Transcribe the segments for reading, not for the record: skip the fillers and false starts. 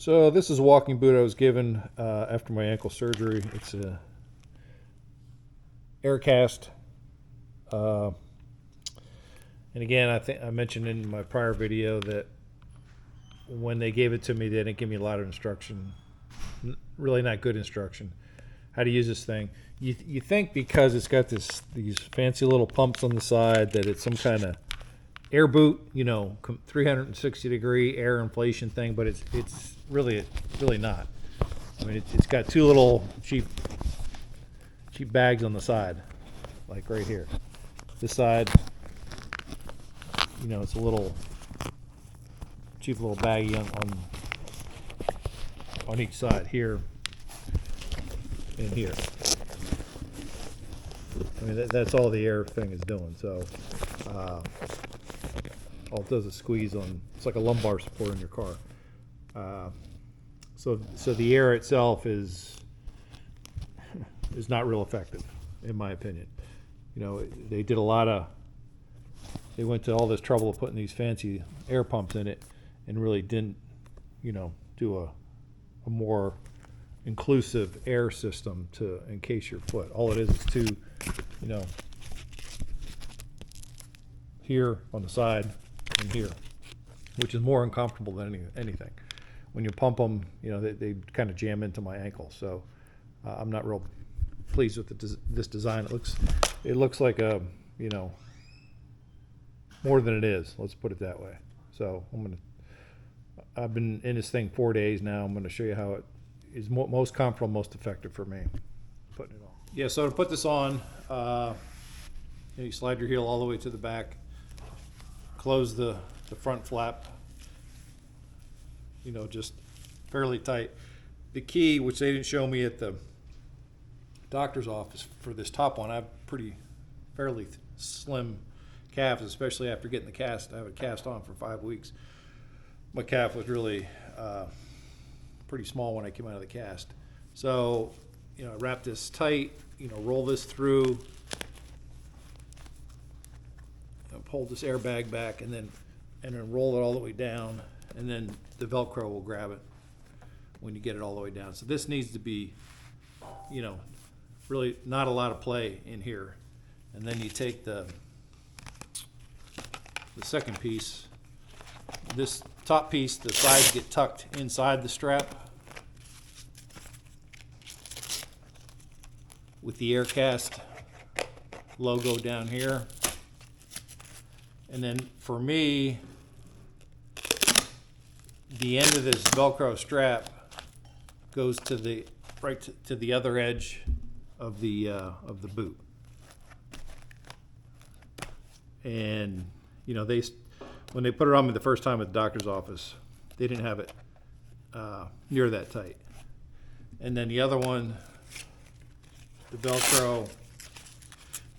So this is a walking boot I was given after my ankle surgery. It's a Aircast. And again, I think I mentioned in my prior video that when they gave it to me, they didn't give me a lot of instruction. Really not good instruction. How to use this thing. You think because it's got these fancy little pumps on the side that it's some kind of air boot, 360 degree air inflation thing, but it's really not. I mean, it's got two little cheap bags on the side, like right here. This side, it's a little cheap little baggie on each side, here and here. I mean, that's all the air thing is doing. So all it does is squeeze on. It's like a lumbar support in your car. So the air itself is not real effective, in my opinion. They went to all this trouble of putting these fancy air pumps in it, and really didn't, do a more inclusive air system to encase your foot. All it is two, here on the side and here, which is more uncomfortable than anything. When you pump them, they kind of jam into my ankle. So I'm not real pleased with this design. It looks like a, more than it is. Let's put it that way. So I've been in this thing 4 days now. I'm going to show you how it is most comfortable, most effective for me. Putting it on. Yeah. So to put this on, you slide your heel all the way to the back. Close the front flap, just fairly tight. The key, which they didn't show me at the doctor's office for this top one, I have fairly slim calves, especially after getting the cast. I have a cast on for 5 weeks. My calf was really pretty small when I came out of the cast. So, wrap this tight, roll this through, hold this airbag back, and then roll it all the way down, and then the Velcro will grab it when you get it all the way down. So this needs to be, really not a lot of play in here. And then you take the second piece, this top piece, the sides get tucked inside the strap with the Aircast logo down here. And then for me, the end of this Velcro strap goes to the to the other edge of the boot. And when they put it on me the first time at the doctor's office, they didn't have it near that tight. And then the other one, the Velcro,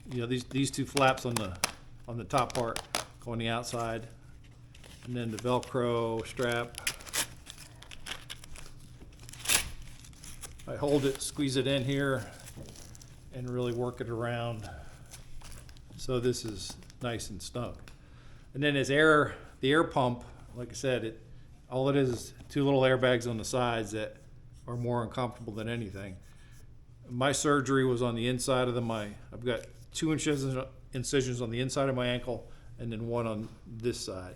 these two flaps on the top part go on the outside, and then the Velcro strap. I hold it, squeeze it in here, and really work it around so this is nice and snug. And then the air pump, like I said, all it is two little airbags on the sides that are more uncomfortable than anything. My surgery was on the inside of I've got 2 incisions on the inside of my ankle, and then one on this side.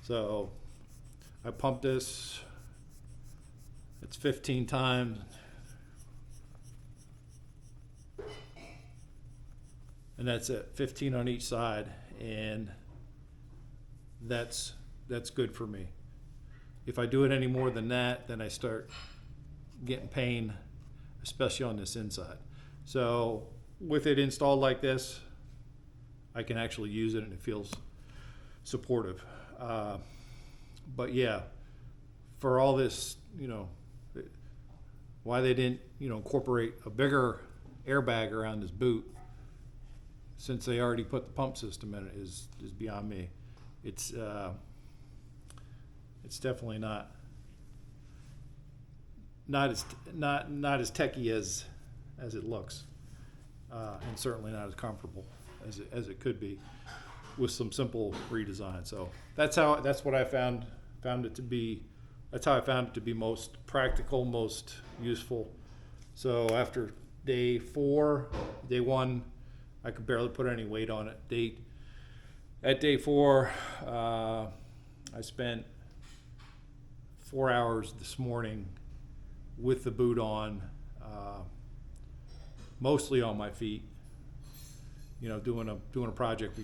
So I pumped this, it's 15 times. And that's it, 15 on each side, and that's good for me. If I do it any more than that, then I start getting pain, especially on this inside. So with it installed like this, I can actually use it and it feels supportive. But yeah, for all this, why they didn't, incorporate a bigger airbag around this boot, since they already put the pump system in it, is beyond me. It's definitely not as techy as it looks, and certainly not as comfortable as it could be with some simple redesign. So that's what I found it to be that's how I found it to be most practical, most useful. So after day 1, I could barely put any weight on it. At day 4, I spent 4 hours this morning with the boot on, mostly on my feet. You know, doing a project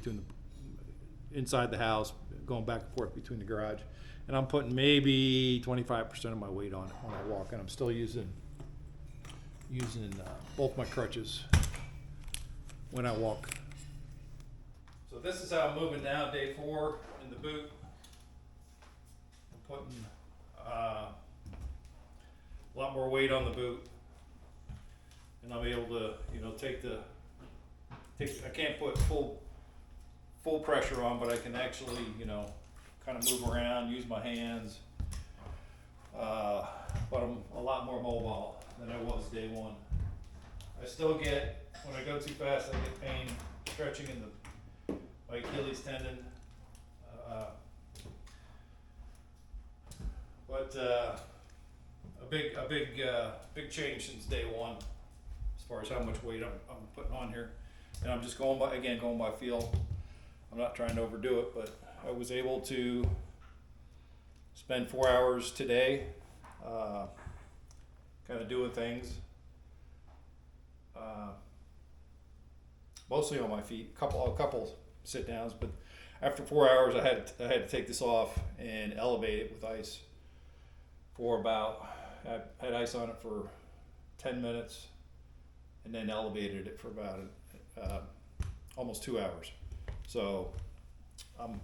inside the house, going back and forth between the garage, and I'm putting maybe 25% of my weight on it when I walk, and I'm still using both my crutches when I walk. So this is how I'm moving now, day 4 in the boot. I'm putting a lot more weight on the boot, and I'm able to, you know, I can't put full pressure on, but I can actually, you know, kind of move around, use my hands. But I'm a lot more mobile than I was day 1. I still get, when I go too fast, I get pain stretching in my Achilles tendon. But a big change since day 1 as far as how much weight I'm putting on here. And I'm just going by feel. I'm not trying to overdo it, but I was able to spend 4 hours today kind of doing things. Mostly on my feet, a couple sit downs, but after 4 hours I had to take this off and elevate it with ice for I had ice on it for 10 minutes and then elevated it for about almost 2 hours. So I'm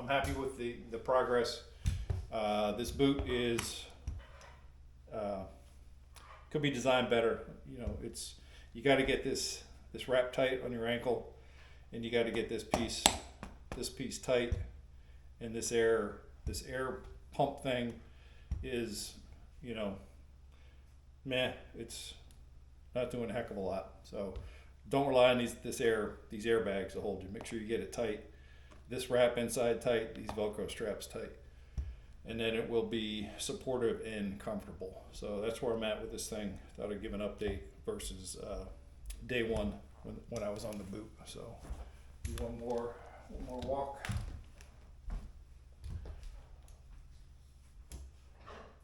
happy with the progress. This boot is could be designed better. You know, you got to get this wrap tight on your ankle, and you got to get this piece tight, and this air pump thing is, you know, meh. It's not doing a heck of a lot. So don't rely on these airbags to hold you. Make sure you get it tight. This wrap inside tight, these Velcro straps tight, and then it will be supportive and comfortable. So that's where I'm at with this thing. Thought I'd give an update versus day 1 when I was on the boot. So do one more walk,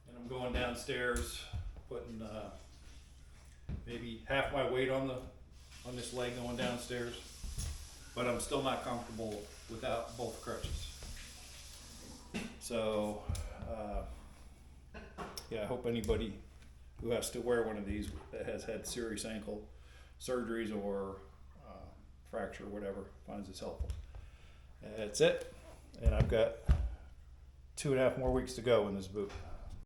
and I'm going downstairs, putting maybe half my weight on this leg going downstairs, but I'm still not comfortable without both crutches. So yeah, I hope anybody who has to wear one of these that has had serious ankle surgeries or fracture or whatever finds this helpful. That's it, and I've got 2.5 more weeks to go in this boot.